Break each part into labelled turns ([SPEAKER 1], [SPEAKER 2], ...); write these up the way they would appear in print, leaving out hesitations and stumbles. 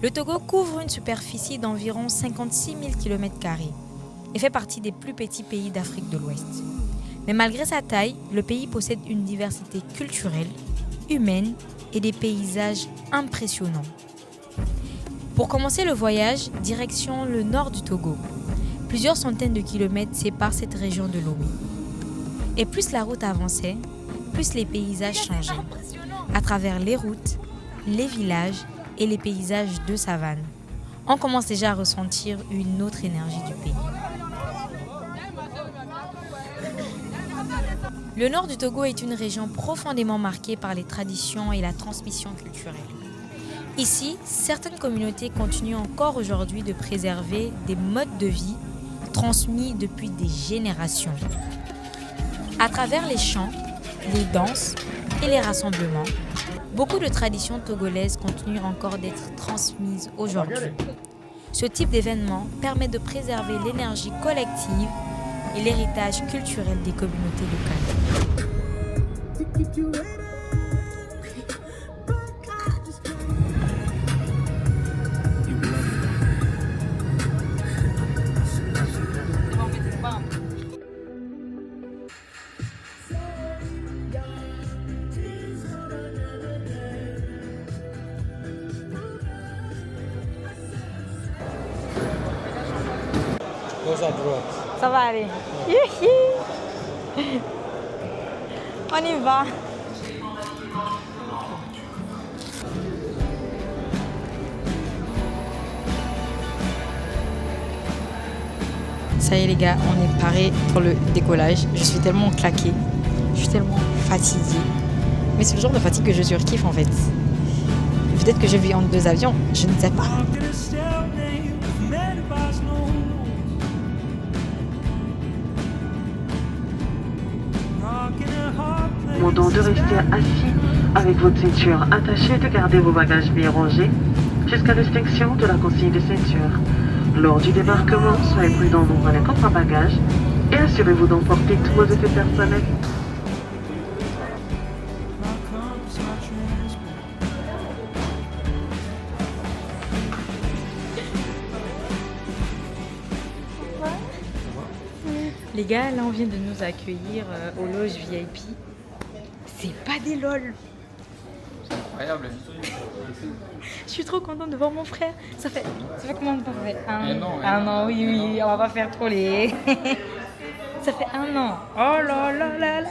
[SPEAKER 1] Le Togo couvre une superficie d'environ 56 000 km² et fait partie des plus petits pays d'Afrique de l'Ouest. Mais malgré sa taille, le pays possède une diversité culturelle, humaine et des paysages impressionnants. Pour commencer le voyage, direction le nord du Togo. Plusieurs centaines de kilomètres séparent cette région de Lomé. Et plus la route avançait, plus les paysages changeaient, à travers les routes, les villages et les paysages de savane. On commence déjà à ressentir une autre énergie du pays. Le nord du Togo est une région profondément marquée par les traditions et la transmission culturelle. Ici, certaines communautés continuent encore aujourd'hui de préserver des modes de vie transmis depuis des générations. À travers les chants, les danses et les rassemblements, beaucoup de traditions togolaises continuent encore d'être transmises aujourd'hui. Ce type d'événement permet de préserver l'énergie collective et l'héritage culturel des communautés locales. Ça va aller. On y va. Ça y est les gars, on est paré pour le décollage. Je suis tellement claquée, je suis tellement fatiguée. Mais c'est le genre de fatigue que je surkiffe en fait. Peut-être que je vis entre deux avions, je ne sais pas.
[SPEAKER 2] Demandons de rester assis avec votre ceinture attachée et de garder vos bagages bien rangés jusqu'à l'extinction de la consigne de ceinture. Lors du débarquement, soyez prudents dans les coffres à bagages et assurez-vous d'emporter tous vos effets personnels.
[SPEAKER 1] Les gars, là on vient de nous accueillir aux loges VIP. C'est pas des lol.
[SPEAKER 3] C'est incroyable.
[SPEAKER 1] Je suis trop contente de voir mon frère. Ça fait combien de temps? Ça fait
[SPEAKER 3] Un an,
[SPEAKER 1] oui, on va pas faire trop les... Ça fait 1 an. Oh là là là là.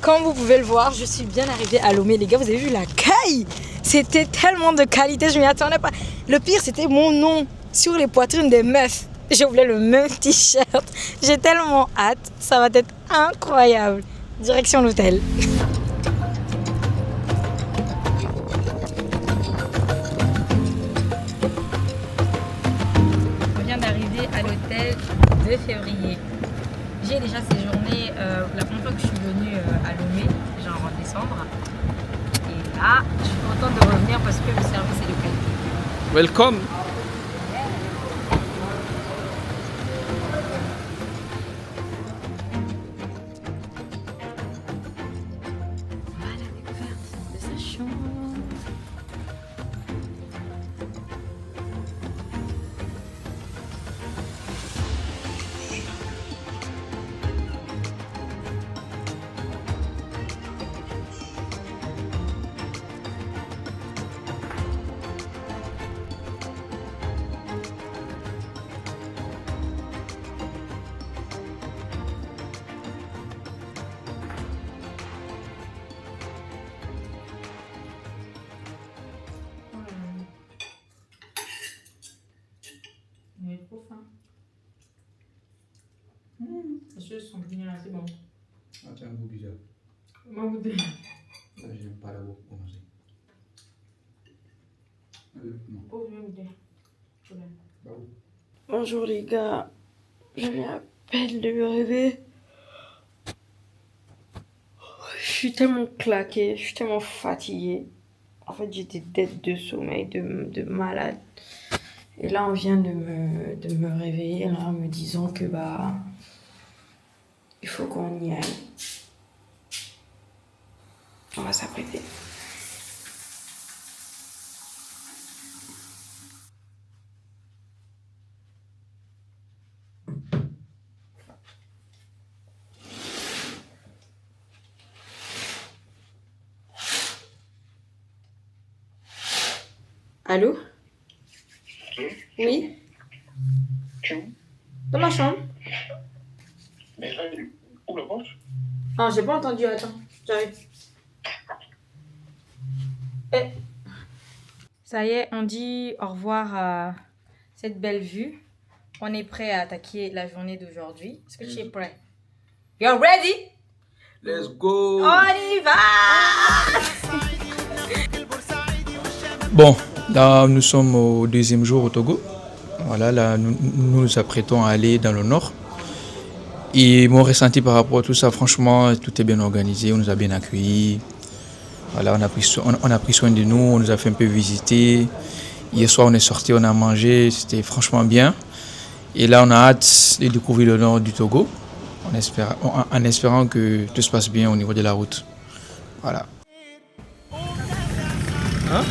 [SPEAKER 1] Comme vous pouvez le voir, je suis bien arrivée à Lomé. Les gars, vous avez vu la caille? C'était tellement de qualité, je m'y attendais pas. Le pire, c'était mon nom sur les poitrines des meufs. Je voulais le même t-shirt. J'ai tellement hâte, ça va être incroyable. Direction l'hôtel. On vient d'arriver à l'hôtel 2 février. J'ai déjà séjourné la première fois que je suis venue à Lomé, genre en décembre. Et là, je suis contente de revenir parce que le service est de qualité.
[SPEAKER 3] Welcome.
[SPEAKER 1] Voilà la découverte de sa chambre. Il est trop fin. Les choses sont bien, c'est bon.
[SPEAKER 3] Ah, t'as un goût bizarre. J'aime pas d'abord pour manger.
[SPEAKER 4] Bonjour les gars, je viens à peine de me réveiller. Je suis tellement claquée, je suis tellement fatiguée. En fait, j'étais dead de sommeil, de malade. Et là, on vient de me réveiller là, en me disant que il faut qu'on y aille. On va s'apprêter. Allô? Oui? Dans ma chambre?
[SPEAKER 5] Mais là, où la porte?
[SPEAKER 4] Non, j'ai pas entendu, attends, j'arrive. Ça y est, on dit au revoir à cette belle vue. On est prêt à attaquer la journée d'aujourd'hui. Est-ce que tu es prêt? You're ready?
[SPEAKER 3] Let's go!
[SPEAKER 4] On y va!
[SPEAKER 3] Bon, là nous sommes au deuxième jour au Togo. Voilà, là nous nous apprêtons à aller dans le nord. Et mon ressenti par rapport à tout ça, franchement, tout est bien organisé, on nous a bien accueillis. Voilà, on a pris soin de nous, on nous a fait un peu visiter. Hier soir, on est sorti, on a mangé, c'était franchement bien. Et là, on a hâte de découvrir le nord du Togo, en espérant que tout se passe bien au niveau de la route. Voilà. Hein?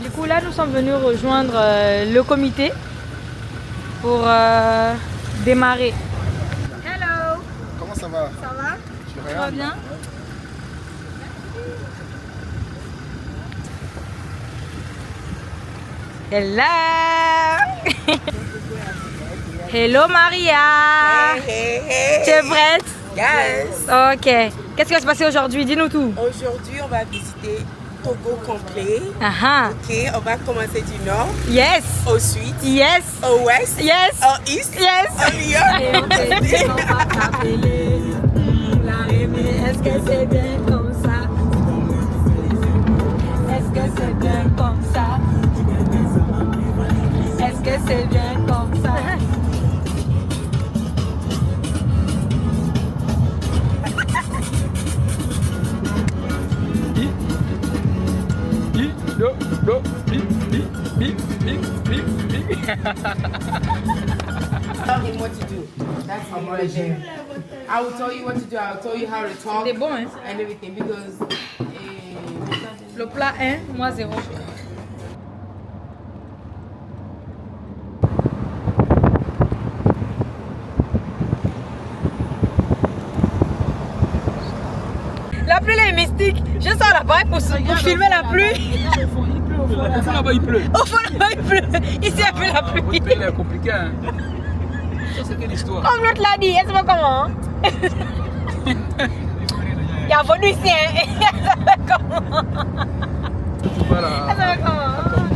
[SPEAKER 4] Du coup, là, nous sommes venus rejoindre le comité pour démarrer. Hello!
[SPEAKER 6] Comment ça va?
[SPEAKER 4] Ça va?
[SPEAKER 6] Tu
[SPEAKER 4] Ça va bien? Hello! Hello Maria! Tu es prête?
[SPEAKER 7] Yes.
[SPEAKER 4] Ok. Qu'est-ce qui va se passer aujourd'hui? Dis-nous tout.
[SPEAKER 7] Aujourd'hui, on va visiter Togo complet.
[SPEAKER 4] Ah
[SPEAKER 7] Ok, on va commencer du nord
[SPEAKER 4] Yes!
[SPEAKER 7] au sud,
[SPEAKER 4] Yes!
[SPEAKER 7] au ouest,
[SPEAKER 4] Yes!
[SPEAKER 7] au east,
[SPEAKER 4] Yes!
[SPEAKER 7] au milieu.
[SPEAKER 4] Est-ce que c'est bien comme ça? Est-ce que c'est bien comme ça? Est-ce que c'est bien comme ça?
[SPEAKER 8] Tell him what to do. That's the right. I will tell you what to do. I will tell you how to talk
[SPEAKER 4] C'est bon, hein?
[SPEAKER 8] and everything because
[SPEAKER 4] Le plat 1, moi 0. La pluie là est mystique. Je sors l'appareil pour filmer la pluie.
[SPEAKER 3] Au fond là-bas il pleut.
[SPEAKER 4] Au fond là-bas il pleut. Ici il y a plus la pluie.
[SPEAKER 3] Votre pays là est compliqué. Hein? Ça c'est quelle histoire?
[SPEAKER 4] Comme l'autre l'a dit, elle se voit comment? Hein? Il y a venu ici, hein? Elle se voit comment?
[SPEAKER 3] Voilà.
[SPEAKER 4] Elle se voit comment? Voilà.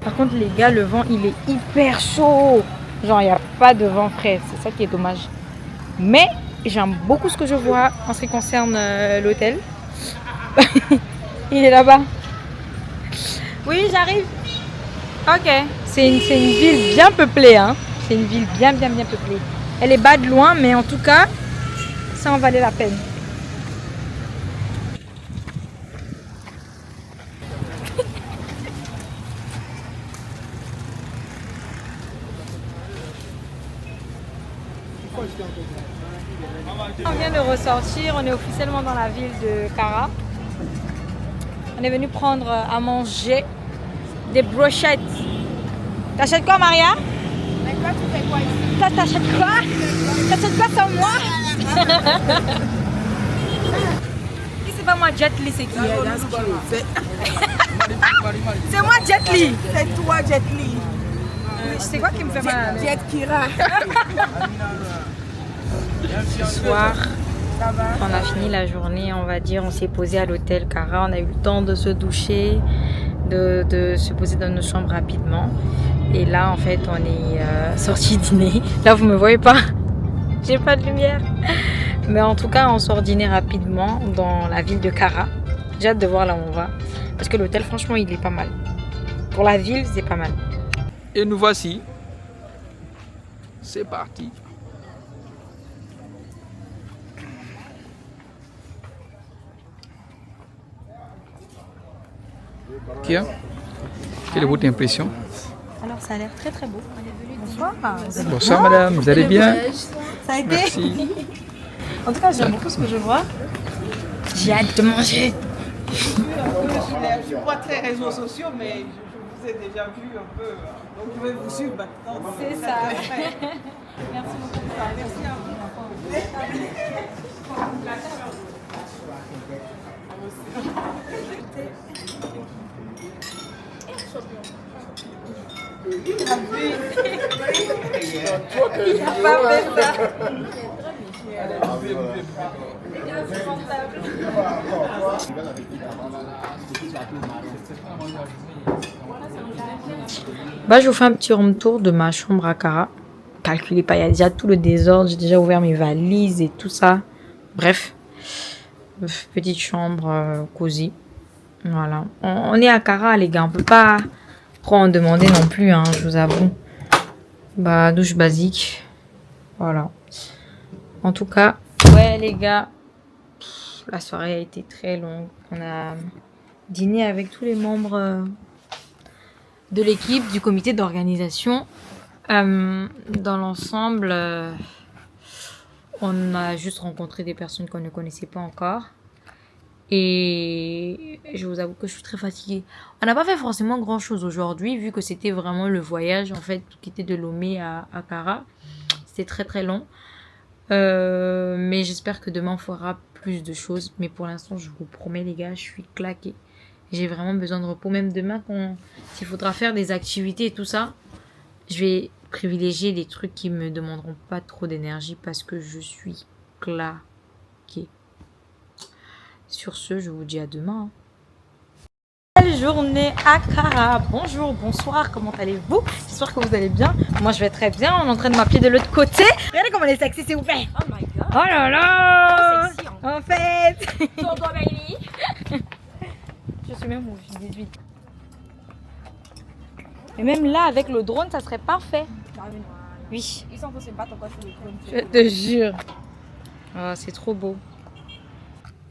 [SPEAKER 4] Par contre les gars, le vent il est hyper chaud. Genre il n'y a pas de vent frais, c'est ça qui est dommage. Mais j'aime beaucoup ce que je vois en ce qui concerne l'hôtel. Il est là-bas. Oui, j'arrive. Ok. C'est une ville bien peuplée. Hein. C'est une ville bien peuplée. Elle est bas de loin, mais en tout cas, ça en valait la peine. On vient de ressortir, on est officiellement dans la ville de Kara. On est venu prendre à manger des brochettes. T'achètes quoi, Maria?
[SPEAKER 7] Mais toi, tu fais quoi ici?
[SPEAKER 4] Toi, t'achètes quoi? T'achètes quoi sans moi? Si c'est pas moi, Jet Li, c'est qui?
[SPEAKER 7] C'est
[SPEAKER 4] C'est moi, Jet Li.
[SPEAKER 7] toi, Jet Li.
[SPEAKER 4] sais quoi qui me fait mal à la tête?
[SPEAKER 7] Jet Kira.
[SPEAKER 4] Ce soir, on a fini la journée, on va dire, on s'est posé à l'hôtel Cara, on a eu le temps de se doucher, de se poser dans nos chambres rapidement. Et là, en fait, on est sorti dîner. Là, vous me voyez pas, j'ai pas de lumière. Mais en tout cas, on sort dîner rapidement dans la ville de Cara. J'ai hâte de voir là où on va. Parce que l'hôtel, franchement, il est pas mal. Pour la ville, c'est pas mal.
[SPEAKER 3] Et nous voici. C'est parti. Kia, quelle est votre impression?
[SPEAKER 4] Alors, ça a l'air très très beau. Bonsoir.
[SPEAKER 3] Bonsoir madame, vous allez bien?
[SPEAKER 4] Ça a été?
[SPEAKER 3] Merci.
[SPEAKER 4] En tout cas, j'aime beaucoup ce que je vois. J'ai hâte de manger.
[SPEAKER 7] Je ne suis pas très réseaux sociaux, mais je vous ai déjà vu un peu. Donc je vais vous suivre maintenant.
[SPEAKER 4] C'est ça. Merci beaucoup.
[SPEAKER 7] Merci à vous.
[SPEAKER 4] Il a pas fait ça. Bah, je vous fais un petit room tour de ma chambre à Cara. Calculez pas, il y a déjà tout le désordre. J'ai déjà ouvert mes valises et tout ça. Bref, petite chambre cosy. Voilà. On est à Cara, les gars. On peut pas trop en demander non plus, hein, je vous avoue. Bah, douche basique. Voilà. En tout cas, ouais, les gars, la soirée a été très longue. On a dîné avec tous les membres de l'équipe, du comité d'organisation. Dans l'ensemble, on a juste rencontré des personnes qu'on ne connaissait pas encore. Et je vous avoue que je suis très fatiguée. On n'a pas fait forcément grand chose aujourd'hui, vu que c'était vraiment le voyage, en fait, qui était de Lomé à Cara. C'était très très long. Mais j'espère que demain on fera plus de choses. Mais pour l'instant, je vous promets, les gars, je suis claquée. J'ai vraiment besoin de repos. Même demain, s'il faudra faire des activités et tout ça, je vais privilégier des trucs qui me demanderont pas trop d'énergie parce que je suis claquée. Sur ce, je vous dis à demain. Belle journée à Cara. Bonjour, bonsoir, comment allez-vous? J'espère que vous allez bien. Moi, je vais très bien. On est en train de m'appeler de l'autre côté. Regardez comment elle est sexy, s'il vous plaît.
[SPEAKER 1] Oh my god.
[SPEAKER 4] Oh là là.
[SPEAKER 1] Sexy,
[SPEAKER 4] En fait.
[SPEAKER 1] Togo baby.
[SPEAKER 4] Je suis même au 18. Et même là, avec le drone, ça serait parfait. Oui.
[SPEAKER 1] Ils sont tous pas encore sur le trône.
[SPEAKER 4] Je te jure. Oh, c'est trop beau.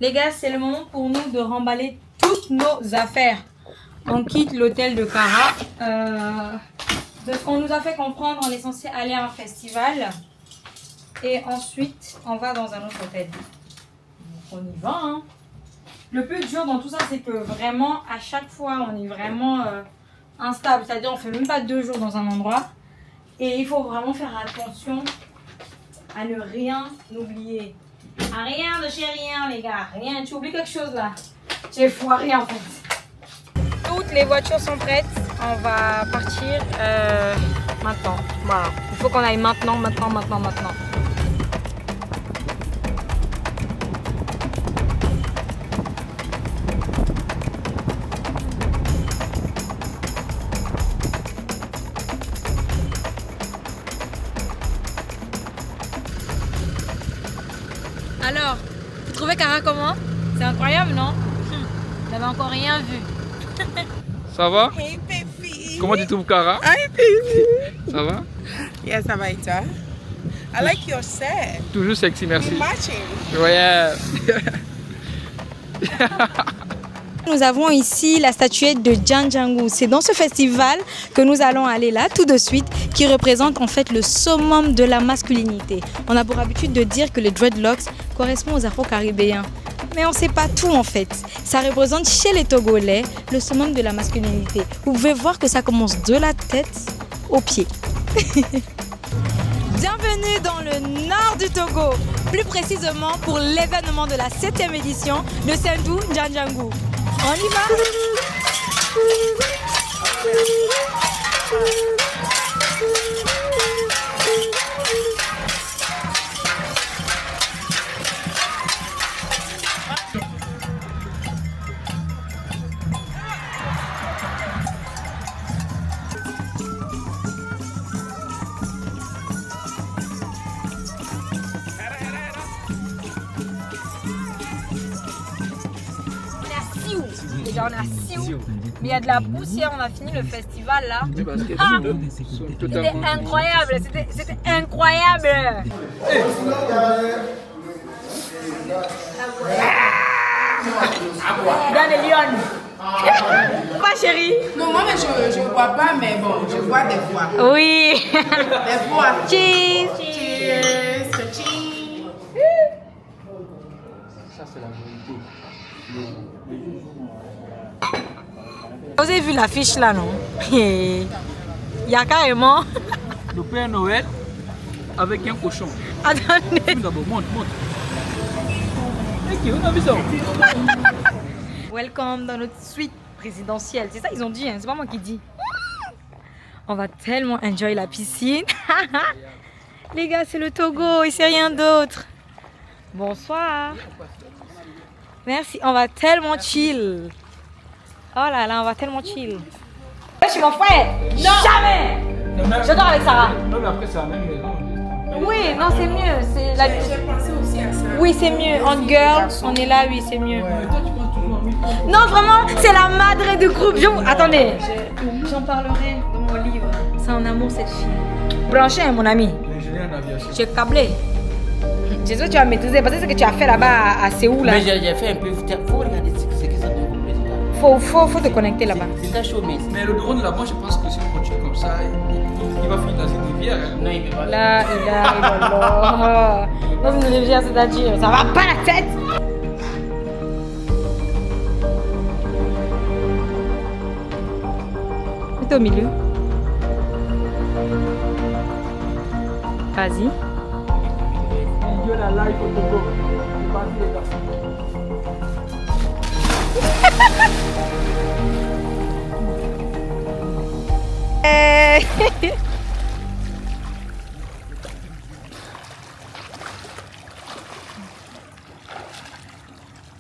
[SPEAKER 4] Les gars, c'est le moment pour nous de remballer toutes nos affaires. On quitte l'hôtel de Cara. De ce qu'on nous a fait comprendre, on est censé aller à un festival. Et ensuite, on va dans un autre hôtel. Donc, on y va. Hein. Le plus dur dans tout ça, c'est que vraiment, à chaque fois, on est vraiment instable. C'est-à-dire, on fait même pas 2 jours dans un endroit. Et il faut vraiment faire attention à ne rien oublier. À rien de chez rien, les gars. Rien. Tu oublies quelque chose là. Tu es foiré en fait. Toutes les voitures sont prêtes. On va partir maintenant. Voilà. Il faut qu'on aille maintenant. Alors, vous trouvez Cara comment? C'est incroyable, non? Vous n'avez encore rien vu.
[SPEAKER 3] Ça va?
[SPEAKER 7] Hey, baby.
[SPEAKER 3] Comment tu trouves Cara?
[SPEAKER 7] Hi, baby.
[SPEAKER 3] Ça va?
[SPEAKER 7] Yes, ça va et toi? I like your set.
[SPEAKER 3] Toujours sexy, merci.
[SPEAKER 7] We're matching.
[SPEAKER 3] Ouais.
[SPEAKER 4] Nous avons ici la statuette de Janjangu. C'est dans ce festival que nous allons aller là tout de suite, qui représente en fait le summum de la masculinité. On a pour habitude de dire que les dreadlocks correspondent aux Afro-Caribéens. Mais on ne sait pas tout en fait. Ça représente chez les Togolais le summum de la masculinité. Vous pouvez voir que ça commence de la tête aux pieds. Bienvenue dans le nord du Togo, plus précisément pour l'événement de la 7e édition de Sendou Janjangu. On y va! déjà, on est à Sioux. Mais il y a de la poussière, on a fini le festival là.
[SPEAKER 3] Parce que
[SPEAKER 4] C'était incroyable, c'était incroyable. Dans les lions. Pas chérie.
[SPEAKER 8] Non, moi, je ne bois pas, mais bon, je bois des fois.
[SPEAKER 4] Oui.
[SPEAKER 8] Des fois.
[SPEAKER 4] Cheers.
[SPEAKER 8] Cheers. Cheers.
[SPEAKER 3] ça, c'est la vérité.
[SPEAKER 4] Vous avez vu l'affiche là, non? Il y a carrément.
[SPEAKER 3] Le Père Noël avec un cochon.
[SPEAKER 4] Attendez.
[SPEAKER 3] D'abord, monte. Ok, on a vu ça.
[SPEAKER 4] Welcome dans notre suite présidentielle. C'est ça ils ont dit, hein? C'est pas moi qui dis. On va tellement enjoy la piscine. Les gars, c'est le Togo et c'est rien d'autre. Bonsoir. Merci, on va tellement chill. Oh là là, on va tellement chill. Je suis mon frère. Non. Jamais. Je dors avec Sarah.
[SPEAKER 3] Non, mais après, c'est la même maison.
[SPEAKER 4] Oui, non, c'est mieux. C'est la...
[SPEAKER 8] J'ai pensé aussi à ça.
[SPEAKER 4] Oui, c'est mieux. En girl, on est là, oui, c'est mieux.
[SPEAKER 3] Mais toi, tu penses toujours à lui.
[SPEAKER 4] Non, vraiment, c'est la madre de groupe. Attendez, j'en parlerai dans mon livre. C'est un amour, cette fille. Branché, hein, mon ami.
[SPEAKER 3] L'ingénieur en aviation.
[SPEAKER 4] J'ai câblé. J'espère que tu vas maîtriser parce que ce que tu as fait là-bas à Séoul. Là.
[SPEAKER 6] Mais j'ai fait un peu. Faut regarder ce que ça donne comme résultat.
[SPEAKER 4] Faut te connecter là-bas.
[SPEAKER 6] C'est un show, mais.
[SPEAKER 3] Mais le drone là-bas, je pense que si on continue comme ça, il va finir dans une rivière. Hein.
[SPEAKER 6] Non, il peut pas.
[SPEAKER 4] Là, dans une rivière, c'est-à-dire, ça va pas la tête. Mets-toi au milieu. Vas-y.
[SPEAKER 3] Il y a la live au Togo. C'est parti, les garçons.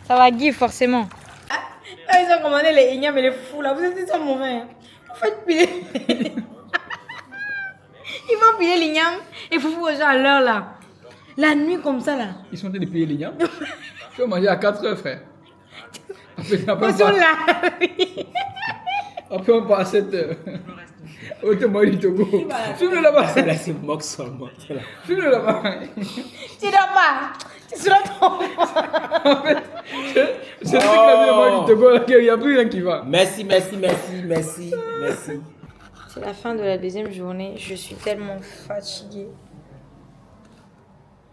[SPEAKER 4] Ça va give forcément. Ils ont commandé les ignames et les fous là. Vous êtes ça mauvais. Hein. En fait, piler. Ils vont piler l'igname et foufou aux gens à l'heure là. La nuit comme ça là.
[SPEAKER 3] Ils sont en train de payer les liens. Tu vas manger à 4 heures, frère. Après,
[SPEAKER 4] Ils sont là.
[SPEAKER 3] Après, on part à 7 heures. Autrement, du Togo. Fume-le là-bas.
[SPEAKER 6] Là, c'est moque seulement.
[SPEAKER 3] Fume-le là-bas.
[SPEAKER 4] Tu dors pas. Tu seras tombé.
[SPEAKER 3] En fait, c'est le truc là du Togo, là, il n'y a plus rien qui va.
[SPEAKER 6] Merci.
[SPEAKER 4] C'est la fin de la deuxième journée. Je suis tellement fatiguée.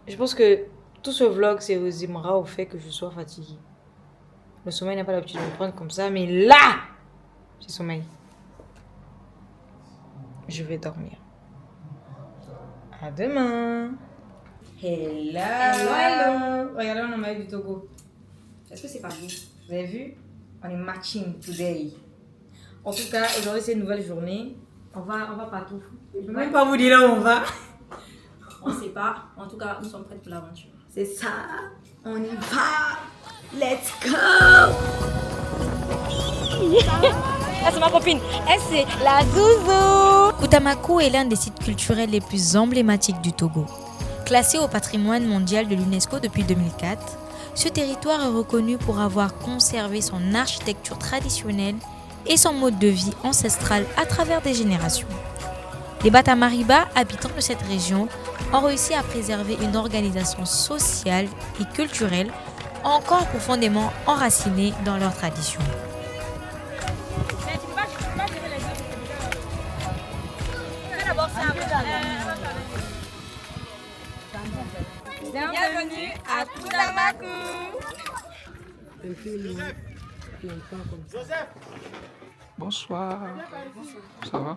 [SPEAKER 4] Je pense que tout ce vlog, c'est aux Zimra au fait que je sois fatiguée. Le sommeil n'a pas l'habitude de me prendre comme ça, mais là, j'ai sommeil. Je vais dormir. À demain. Hello. Regardez, on a maillot du Togo. Est-ce que c'est pas beau? Vous avez vu? On est matching today. En tout cas, aujourd'hui, c'est une nouvelle journée. On va partout. Je ne peux même pas vous dire là où on va.
[SPEAKER 1] On sait pas. En tout cas, nous sommes prêts pour l'aventure.
[SPEAKER 4] C'est ça. On y va. Let's go. Ah, c'est ma copine. Elle, c'est la Zouzou.
[SPEAKER 1] Koutamakou est l'un des sites culturels les plus emblématiques du Togo. Classé au patrimoine mondial de l'UNESCO depuis 2004, ce territoire est reconnu pour avoir conservé son architecture traditionnelle et son mode de vie ancestral à travers des générations. Les Batamariba, habitants de cette région, ont réussi à préserver une organisation sociale et culturelle encore profondément enracinée dans leurs traditions.
[SPEAKER 4] Bienvenue à Koutamakou.
[SPEAKER 3] Bonsoir. Ça va?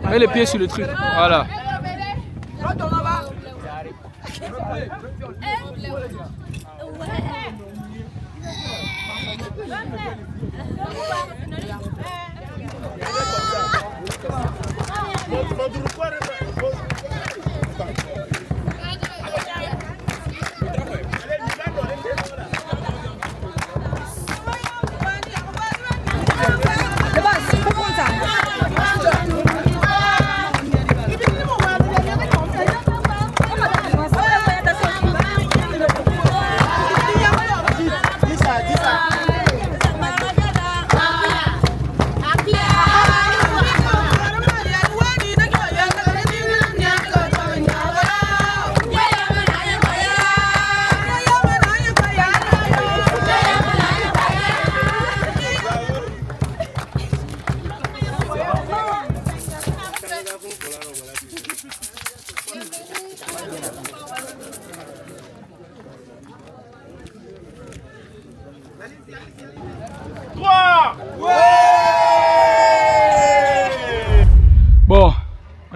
[SPEAKER 3] Mets les pieds sur le truc. Voilà.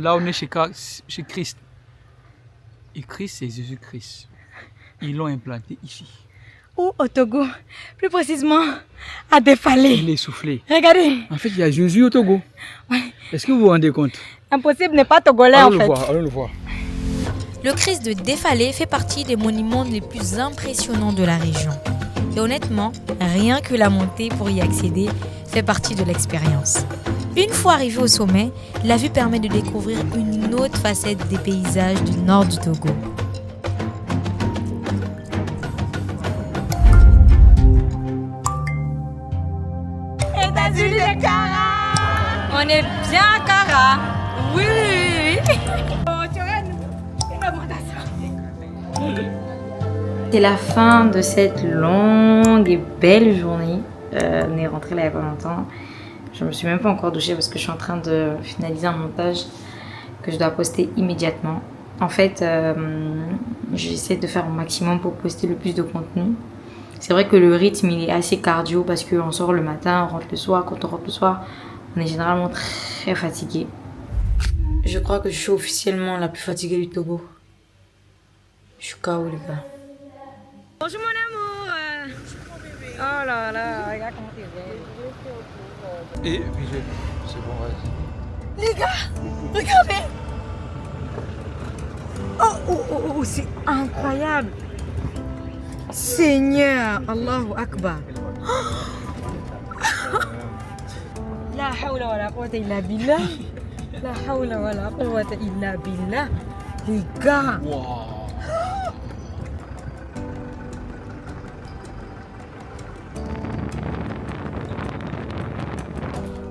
[SPEAKER 3] là, on est chez Christ. Et Christ, c'est Jésus-Christ. Ils l'ont implanté ici.
[SPEAKER 4] Ou au Togo, plus précisément à Défalé.
[SPEAKER 3] Il est soufflé.
[SPEAKER 4] Regardez.
[SPEAKER 3] En fait, il y a Jésus au Togo.
[SPEAKER 4] Ouais.
[SPEAKER 3] Est-ce que vous vous rendez compte?
[SPEAKER 4] Impossible n'est pas togolais en fait.
[SPEAKER 3] Allons le voir.
[SPEAKER 1] Le Christ de Défalé fait partie des monuments les plus impressionnants de la région. Et honnêtement, rien que la montée pour y accéder fait partie de l'expérience. Une fois arrivé au sommet, la vue permet de découvrir une autre facette des paysages du nord du Togo.
[SPEAKER 4] États-Unis de Cara. On est bien à Cara. Oui, oui, oui. Tu aurais une augmentation. C'est la fin de cette longue et belle journée. On est rentré là il n'y a pas longtemps. Je me suis même pas encore douchée parce que je suis en train de finaliser un montage que je dois poster immédiatement. En fait, j'essaie de faire au maximum pour poster le plus de contenu. C'est vrai que le rythme il est assez cardio parce qu'on sort le matin, on rentre le soir. Quand on rentre le soir, on est généralement très fatigué. Je crois que je suis officiellement la plus fatiguée du Togo. Je suis KO les gars. Bonjour mon amour. Oh là là, regarde comment t'es belle.
[SPEAKER 3] Et visuel. C'est bon, vas-y.
[SPEAKER 4] Les gars, regardez. Oh, c'est incroyable. Seigneur, Allahu Akbar. La hawla wa la quwwata illa billah. La hawla wa la quwwata illa billah. Les gars.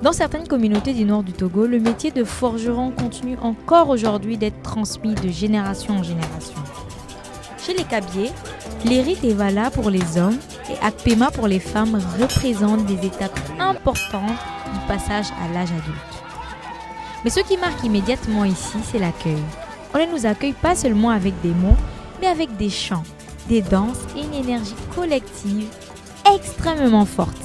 [SPEAKER 1] Dans certaines communautés du nord du Togo, le métier de forgeron continue encore aujourd'hui d'être transmis de génération en génération. Chez les Kabiers, les rites Evala pour les hommes et Akpema pour les femmes représentent des étapes importantes du passage à l'âge adulte. Mais ce qui marque immédiatement ici, c'est l'accueil. On ne nous accueille pas seulement avec des mots, mais avec des chants, des danses et une énergie collective extrêmement forte.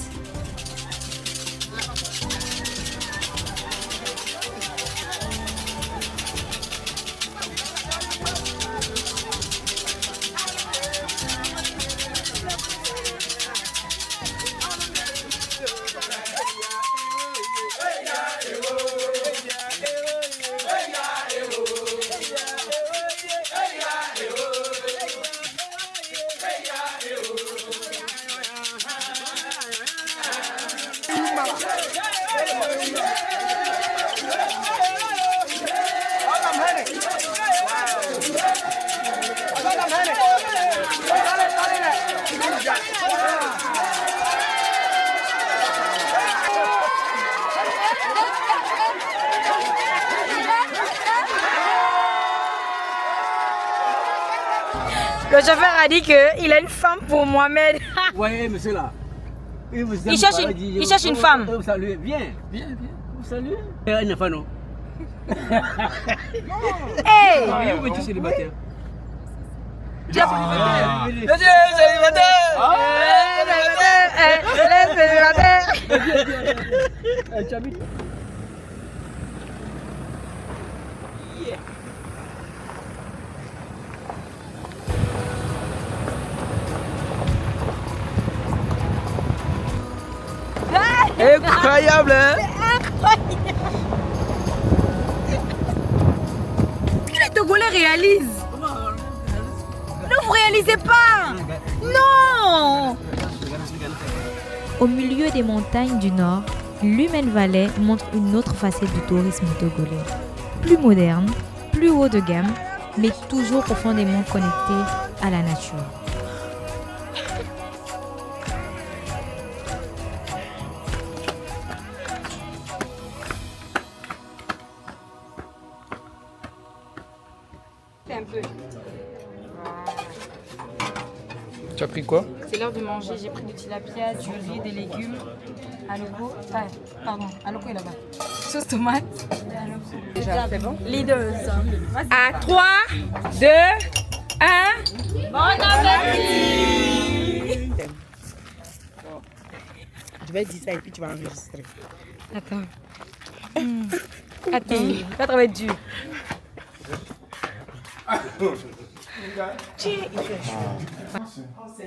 [SPEAKER 4] Le chauffeur a dit qu'il a une femme pour Mohamed.
[SPEAKER 6] Voyez, monsieur là.
[SPEAKER 4] Il cherche une femme.
[SPEAKER 6] Vous saluez. Viens. Vous saluez. Une femme, non.
[SPEAKER 4] Hey!
[SPEAKER 6] Vous êtes célibataire.
[SPEAKER 4] Je suis célibataire.
[SPEAKER 6] Tu habites?
[SPEAKER 3] Incroyable, hein?
[SPEAKER 4] Les Togolais réalisent. Ne vous réalisez pas. Non.
[SPEAKER 1] Au milieu des montagnes du nord, l'Humaine Valley montre une autre facette du tourisme togolais. Plus moderne, plus haut de gamme, mais toujours profondément connecté à la nature.
[SPEAKER 4] Un peu.
[SPEAKER 3] Tu as pris quoi?
[SPEAKER 4] C'est l'heure de manger. J'ai pris du tilapia, du riz, des légumes. Aloko. Aloko est là-bas. Sauce tomate. C'est bon? Leaders. À 3, 2, 1. Bon appétit!
[SPEAKER 8] Je vais dire ça et puis tu vas enregistrer.
[SPEAKER 4] Attends. Attends, ça va être dur.
[SPEAKER 8] C'est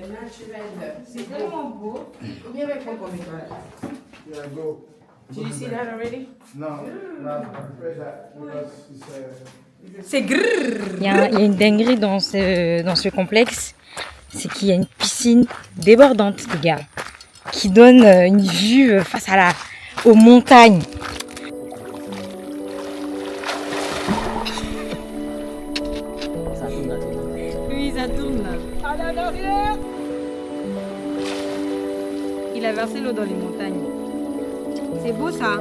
[SPEAKER 8] naturel. C'est tellement beau. Combien va prendre comme étoile? Did you see that already?
[SPEAKER 4] C'est grrr. Il y a une dinguerie dans ce complexe. C'est qu'il y a une piscine débordante, les gars, qui donne une vue face aux montagnes. Oui, ça tourne là. Il a versé l'eau dans les montagnes. C'est beau ça.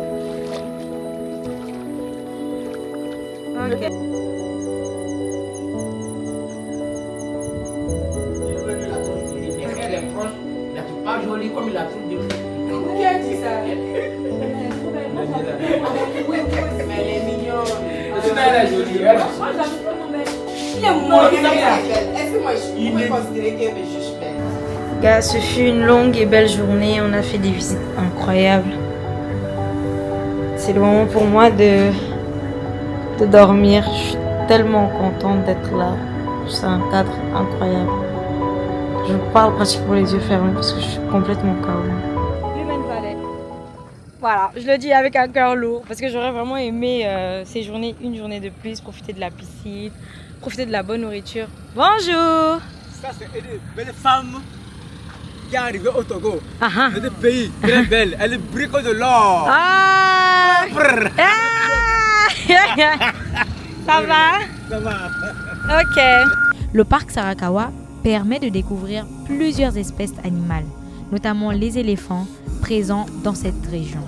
[SPEAKER 4] Ok.
[SPEAKER 8] Elle est proche, elle est pas jolie comme il a trouvé de vous. Qui a dit ça? Oui, mais elle est mignonne. Elle est jolie. Il est mort. Est-ce que moi je peux considérer qu'elle est juste belle?
[SPEAKER 4] Gars, ce fut une longue et belle journée. On a fait des visites incroyables. C'est le moment pour moi de dormir. Je suis tellement contente d'être là. C'est un cadre incroyable. Je parle pratiquement les yeux fermés parce que je suis complètement KO. L'Humaine Valley. Voilà, je le dis avec un cœur lourd parce que j'aurais vraiment aimé séjourner une journée de plus, profiter de la piscine, profiter de la bonne nourriture. Bonjour!
[SPEAKER 6] Ça, c'est une belle femme qui est arrivée au Togo.
[SPEAKER 4] Ah,
[SPEAKER 6] C'est un pays très belle. Elle est bricole de l'or.
[SPEAKER 4] ah.
[SPEAKER 6] Brrr.
[SPEAKER 4] Ça va?
[SPEAKER 6] Ça va.
[SPEAKER 4] Ok.
[SPEAKER 1] Le parc Sarakawa permet de découvrir plusieurs espèces animales, notamment les éléphants présents dans cette région.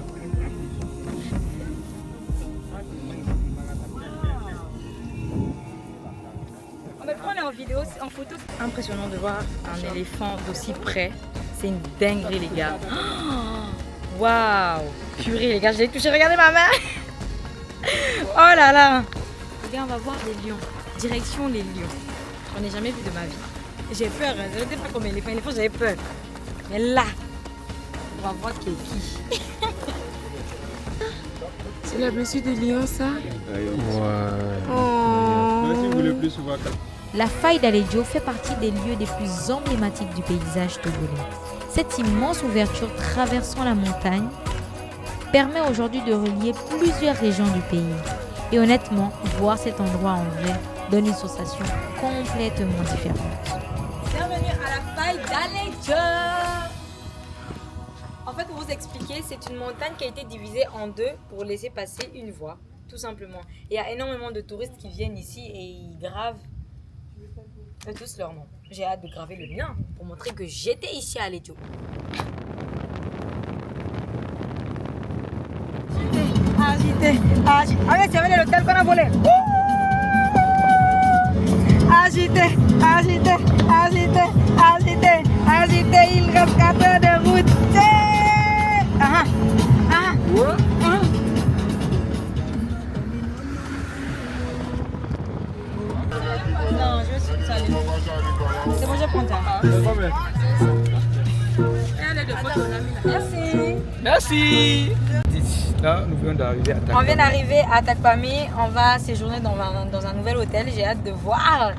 [SPEAKER 4] On est en vidéo, en photo. Impressionnant de voir un éléphant d'aussi près. C'est une dinguerie, les gars. Waouh! Purée, les gars, je l'ai touché. Regardez ma main! Oh là là! Les gars, on va voir des lions. Direction les lions. J'en ai jamais vu de ma vie. J'ai peur, hein. Je n'étais pas comme éléphant. Éléphant, j'avais peur. Mais là, on va voir qui est qui.
[SPEAKER 8] C'est la blessure de lion, ça?
[SPEAKER 1] La faille d'Aledio fait partie des lieux les plus emblématiques du paysage togolais. Cette immense ouverture traversant la montagne permet aujourd'hui de relier plusieurs régions du pays. Et honnêtement, voir cet endroit en vrai donne une sensation complètement différente.
[SPEAKER 4] Bienvenue à la faille d'Aledio. En fait, pour vous expliquer, c'est une montagne qui a été divisée en deux pour laisser passer une voie, tout simplement. Et il y a énormément de touristes qui viennent ici et ils gravent tous leur nom. J'ai hâte de graver le mien pour montrer que j'étais ici à Aledio. Agité, agité. Ah mais c'est vrai l'hôtel qu'on a volé. Agité, agité, agité, agité, agité. Il reste 4 heures de route. Ah ah ah. Non, je suis salée. C'est bon, je prends ça. Merci.
[SPEAKER 3] Merci. Là, nous venons d'arriver à Takpami.
[SPEAKER 4] On vient d'arriver à Takpami. On va séjourner dans un nouvel hôtel. J'ai hâte de voir.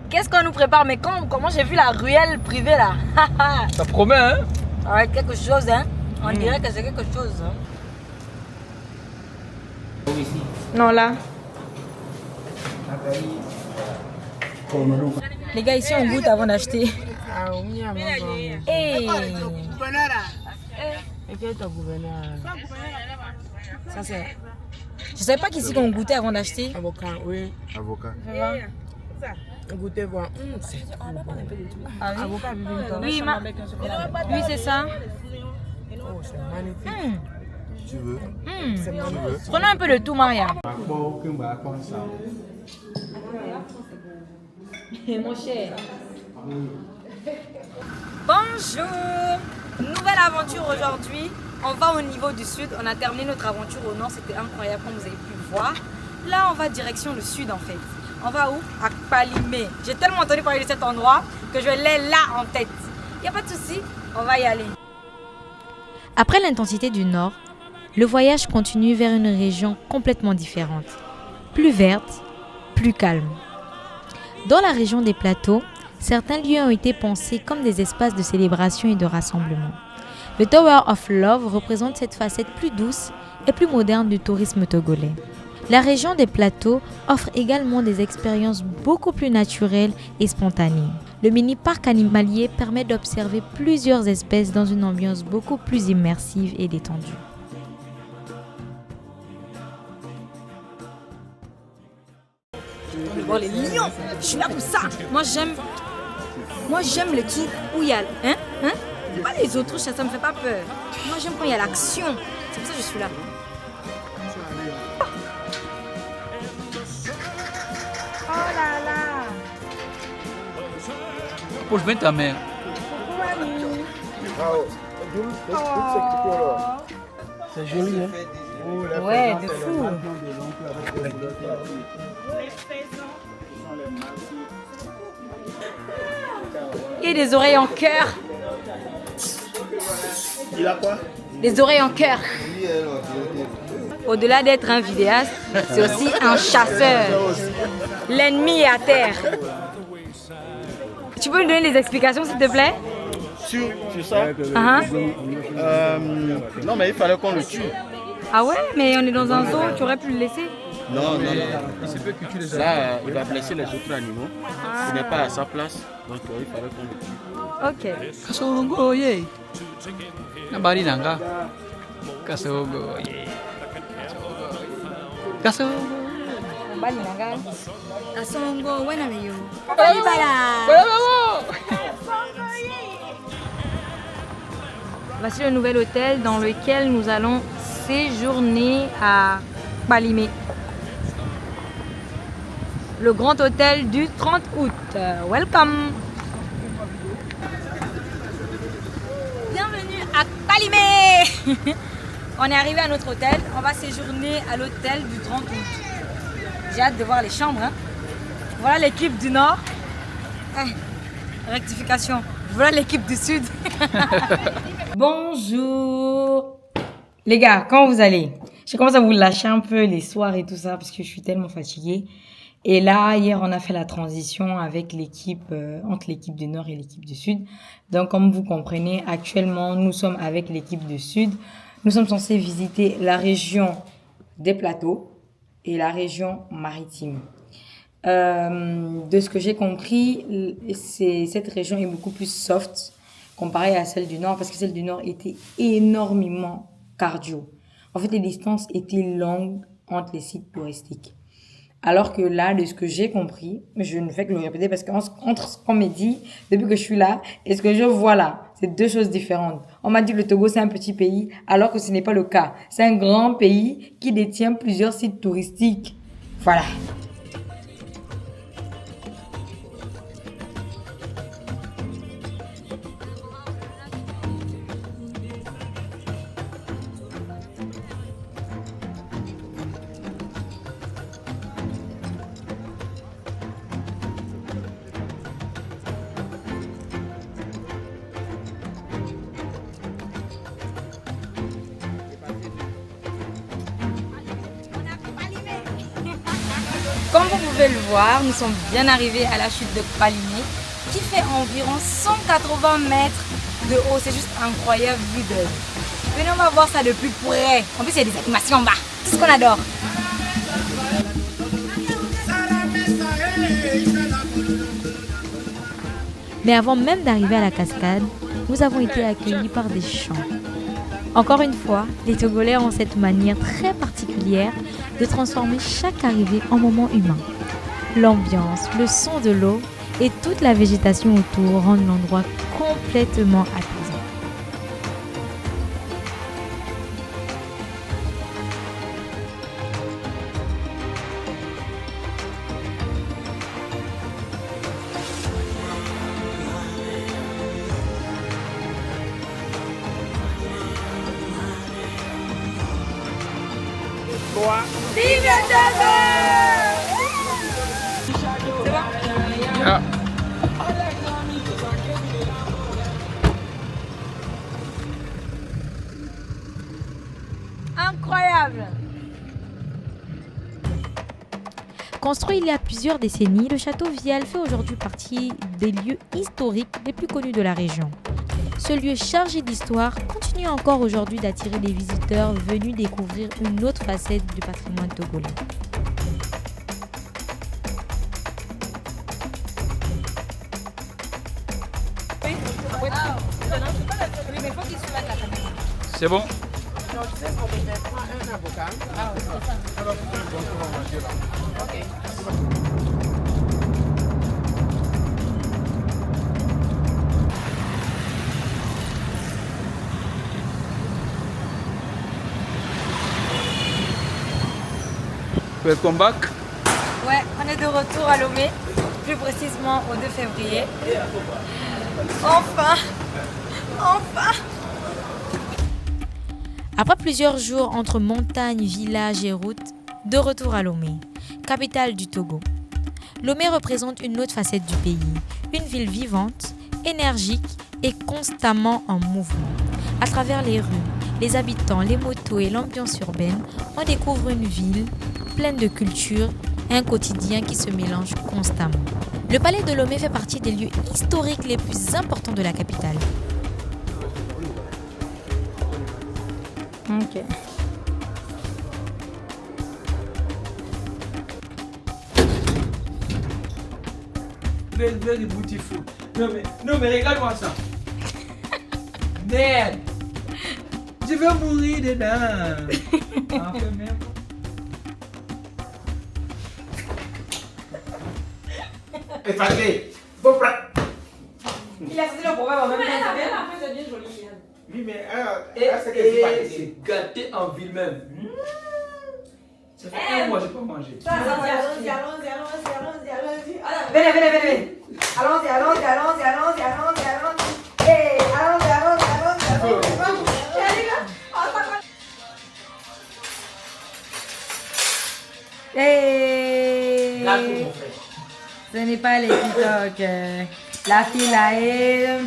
[SPEAKER 4] Qu'est-ce qu'on nous prépare? Mais comment j'ai vu la ruelle privée là?
[SPEAKER 3] Ça promet, hein?
[SPEAKER 4] Ouais, quelque chose, hein? On dirait que c'est quelque chose. Hein? Non, là. Les gars, ici on goûte avant d'acheter.
[SPEAKER 8] Ah oui, à
[SPEAKER 4] Hey.
[SPEAKER 8] ça c'est
[SPEAKER 4] Je savais pas qu'ici on goûtait avant d'acheter.
[SPEAKER 8] avocat, oui.
[SPEAKER 9] Avocat.
[SPEAKER 8] Goûtez voir. C'est trop bon.
[SPEAKER 4] Ah oui?
[SPEAKER 8] Avocat,
[SPEAKER 4] Oui, oui, c'est ça.
[SPEAKER 8] Oh, c'est magnifique.
[SPEAKER 9] Tu veux?
[SPEAKER 8] C'est magnifique.
[SPEAKER 4] Prenons un peu de tout, Maria. Mon cher. Bonjour. Nouvelle aventure aujourd'hui. On va au niveau du sud. On a terminé notre aventure au nord. C'était incroyable comme vous avez pu voir. Là, on va direction le sud en fait. On va où? À Kpalimé. J'ai tellement entendu parler de cet endroit que je l'ai là en tête. Il n'y a pas de souci. On va y aller.
[SPEAKER 1] Après l'intensité du nord, le voyage continue vers une région complètement différente, plus verte, plus calme. Dans la région des plateaux, certains lieux ont été pensés comme des espaces de célébration et de rassemblement. Le Tower of Love représente cette facette plus douce et plus moderne du tourisme togolais. La région des plateaux offre également des expériences beaucoup plus naturelles et spontanées. Le mini-parc animalier permet d'observer plusieurs espèces dans une ambiance beaucoup plus immersive et détendue.
[SPEAKER 4] On veut voir les lions. Je suis là pour ça. Moi j'aime les trucs où il y a... Pas les autres, ça me fait pas peur. Moi j'aime quand il y a l'action. C'est pour ça que je suis là. Oh là là.
[SPEAKER 6] Pour jouer ta mère.
[SPEAKER 8] C'est joli, hein?
[SPEAKER 4] Ouais, de fou. Et des oreilles en cœur.
[SPEAKER 5] Il a quoi?
[SPEAKER 4] Des oreilles en cœur. Au-delà d'être un vidéaste, c'est aussi un chasseur. L'ennemi est à terre. Tu peux me donner des explications, s'il te plaît?
[SPEAKER 5] Sur ça? Non, mais il fallait qu'on le tue.
[SPEAKER 4] Ah ouais, mais on est dans un zoo, tu aurais pu le laisser.
[SPEAKER 5] Non. Là, il va blesser les autres animaux. Il n'est pas à sa place, donc il fallait qu'on le tue.
[SPEAKER 4] Ok.
[SPEAKER 6] Kasongo, yeah. Nabari nanga. Kasongo, yeah. Kasongo.
[SPEAKER 4] Kasongo, wena leyo. Voici le nouvel hôtel dans lequel nous allons séjourner à Balimé. Le grand hôtel du 30 août. Welcome. Bienvenue à Balimé. On est arrivé à notre hôtel. On va séjourner à l'hôtel du 30 août. J'ai hâte de voir les chambres. Hein. Voilà l'équipe du Nord. Rectification. Voilà l'équipe du Sud. Bonjour. Les gars, comment vous allez? Je commence à vous lâcher un peu les soirs et tout ça parce que je suis tellement fatiguée. Et là, hier, on a fait la transition avec l'équipe, entre l'équipe du Nord et l'équipe du Sud. Donc, comme vous comprenez, actuellement, nous sommes avec l'équipe du Sud. Nous sommes censés visiter la région des plateaux et la région maritime. De ce que j'ai compris, cette région est beaucoup plus soft comparée à celle du Nord parce que celle du Nord était énormément cardio. En fait, les distances étaient longues entre les sites touristiques. Alors que là, de ce que j'ai compris, je ne fais que le répéter parce qu'entre ce qu'on me dit depuis que je suis là et ce que je vois là, c'est deux choses différentes. On m'a dit que le Togo, c'est un petit pays, alors que ce n'est pas le cas. C'est un grand pays qui détient plusieurs sites touristiques. Voilà. Comme vous pouvez le voir, nous sommes bien arrivés à la chute de Balimé, qui fait environ 180 mètres de haut. C'est juste incroyable vu d'œil. Venez, on va voir ça de plus près. En plus, il y a des animations en bas. Tout ce qu'on adore.
[SPEAKER 1] Mais avant même d'arriver à la cascade, nous avons été accueillis par des chants. Encore une fois, les Togolais ont cette manière très particulière de transformer chaque arrivée en moment humain. L'ambiance, le son de l'eau et toute la végétation autour rendent l'endroit complètement apaisant.
[SPEAKER 4] Vive le Togo! C'est bon?
[SPEAKER 6] Yeah.
[SPEAKER 4] incroyable.
[SPEAKER 1] Construit il y a plusieurs décennies, le château Vial fait aujourd'hui partie des lieux historiques les plus connus de la région. Ce lieu chargé d'histoire continue encore aujourd'hui d'attirer des visiteurs venus découvrir une autre facette du patrimoine togolais.
[SPEAKER 3] C'est bon? Welcome back.
[SPEAKER 4] Ouais, on est de retour à Lomé, plus précisément au 2 février. Enfin.
[SPEAKER 1] Après plusieurs jours entre montagnes, villages et routes, de retour à Lomé, capitale du Togo. Lomé représente une autre facette du pays, une ville vivante, énergique et constamment en mouvement. À travers les rues, les habitants, les motos et l'ambiance urbaine, on découvre une ville pleine de culture et un quotidien qui se mélange constamment. Le palais de Lomé fait partie des lieux historiques les plus importants de la capitale.
[SPEAKER 4] Ok.
[SPEAKER 6] Very, very beautiful. Non mais regarde-moi ça. Merde. Je vais mourir dedans. Enfin, même. Effacé. Bon,
[SPEAKER 4] Il a fait le problème en même temps.
[SPEAKER 8] C'est bien joli.
[SPEAKER 6] oui, mais
[SPEAKER 5] c'est gâté en ville même.
[SPEAKER 6] ça fait un mois que je n'ai pas mangé.
[SPEAKER 8] Allons-y.
[SPEAKER 4] Venez. Allons-y. Hey, allons-y. Hey.
[SPEAKER 5] Là, tout mon frère.
[SPEAKER 4] Ce n'est pas les TikTok. La fille là est...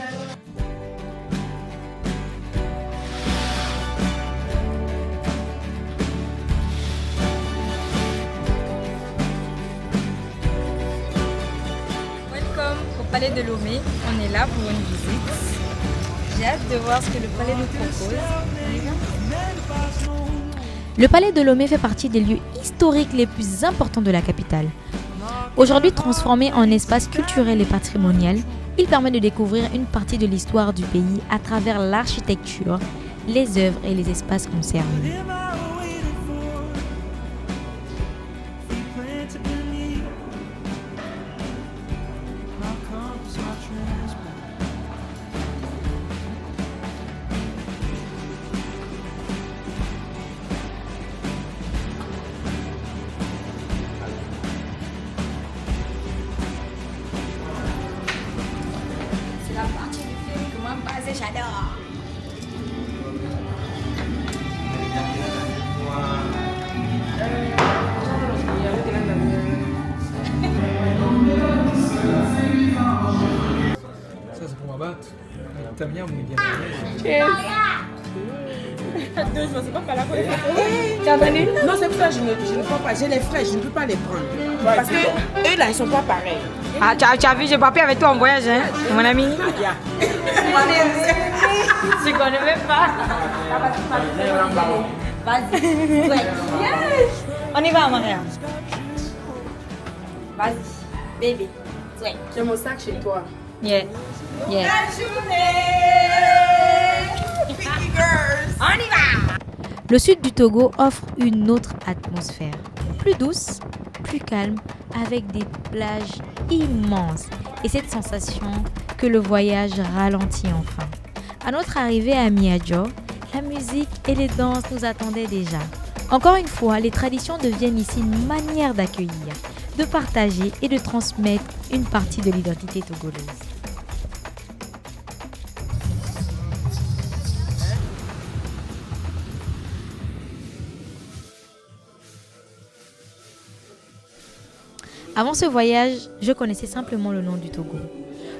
[SPEAKER 4] Welcome au palais de Lomé. On est là pour une visite. J'ai hâte de voir ce que le palais nous propose.
[SPEAKER 1] Le palais de Lomé fait partie des lieux historiques les plus importants de la capitale. Aujourd'hui transformé en espace culturel et patrimonial, il permet de découvrir une partie de l'histoire du pays à travers l'architecture, les œuvres et les espaces conservés.
[SPEAKER 4] C'est la partie du film que moi, j'adore.
[SPEAKER 6] Ça, c'est pour ma batte. T'as bien, mon bien.
[SPEAKER 4] Tu as entendu?
[SPEAKER 8] Non, c'est pour ça que je ne prends pas. J'ai les frais, je ne peux pas les prendre. Parce que eux là, ils sont pas pareils.
[SPEAKER 4] Ah, tu as vu, j'ai pas pu avec toi en voyage, hein, mon ami. Je connais même pas. Vas-y. Ouais. Yes. On y va, Maria. Vas-y, bébé. Ouais.
[SPEAKER 8] J'ai mon sac chez toi.
[SPEAKER 4] Yeah. Yeah. On y va.
[SPEAKER 1] Le sud du Togo offre une autre atmosphère, plus douce, plus calme, avec des plages immenses et cette sensation que le voyage ralentit enfin. À notre arrivée à Miadjo, la musique et les danses nous attendaient déjà. Encore une fois, les traditions deviennent ici une manière d'accueillir, de partager et de transmettre une partie de l'identité togolaise. Avant ce voyage, je connaissais simplement le nom du Togo.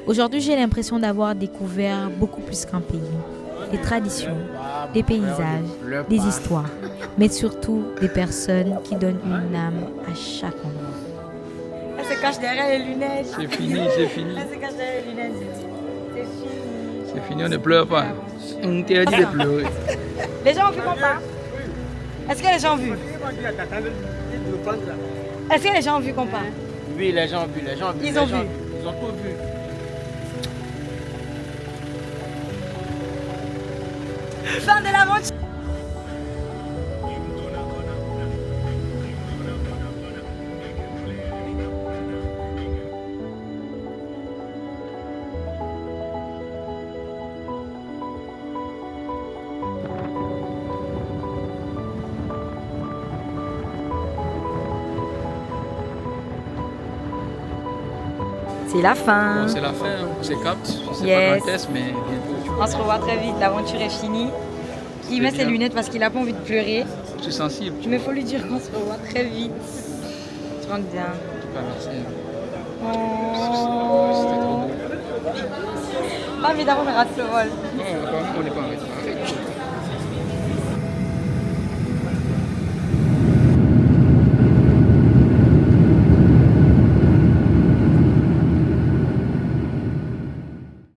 [SPEAKER 1] Aujourd'hui, j'ai l'impression d'avoir découvert beaucoup plus qu'un pays. des traditions, des paysages, des histoires, mais surtout des personnes qui donnent une âme à chaque endroit.
[SPEAKER 4] Elle se cache derrière les lunettes.
[SPEAKER 3] C'est fini, c'est fini.
[SPEAKER 4] Elle se cache derrière les lunettes. C'est fini.
[SPEAKER 3] C'est fini, on ne pleure pas. On interdit de pleurer.
[SPEAKER 4] Les gens ont vu qu'on part. Est-ce que les gens ont vu? Est-ce que les gens ont vu qu'on part?
[SPEAKER 5] Oui, les gens ont vu, les gens ont vu.
[SPEAKER 4] Ils ont vu.
[SPEAKER 5] Ils ont tout vu.
[SPEAKER 4] Fin de l'aventure. C'est la fin.
[SPEAKER 3] Bon, c'est la fin, hein. C'est cap. Je sais
[SPEAKER 4] Yes.
[SPEAKER 3] pas quand est-ce, mais bientôt.
[SPEAKER 4] On se revoit très vite. L'aventure est finie. Il met ses
[SPEAKER 3] bien.
[SPEAKER 4] lunettes parce qu'il n'a pas envie de pleurer.
[SPEAKER 3] Je suis sensible.
[SPEAKER 4] Mais il faut lui dire qu'on se revoit très vite. Tu rentres bien.
[SPEAKER 3] En tout cas, merci.
[SPEAKER 4] Oh.
[SPEAKER 3] C'était trop beau.
[SPEAKER 4] Pas envie d'avoir un rat de vol.
[SPEAKER 3] Non, on n'est pas arrêté.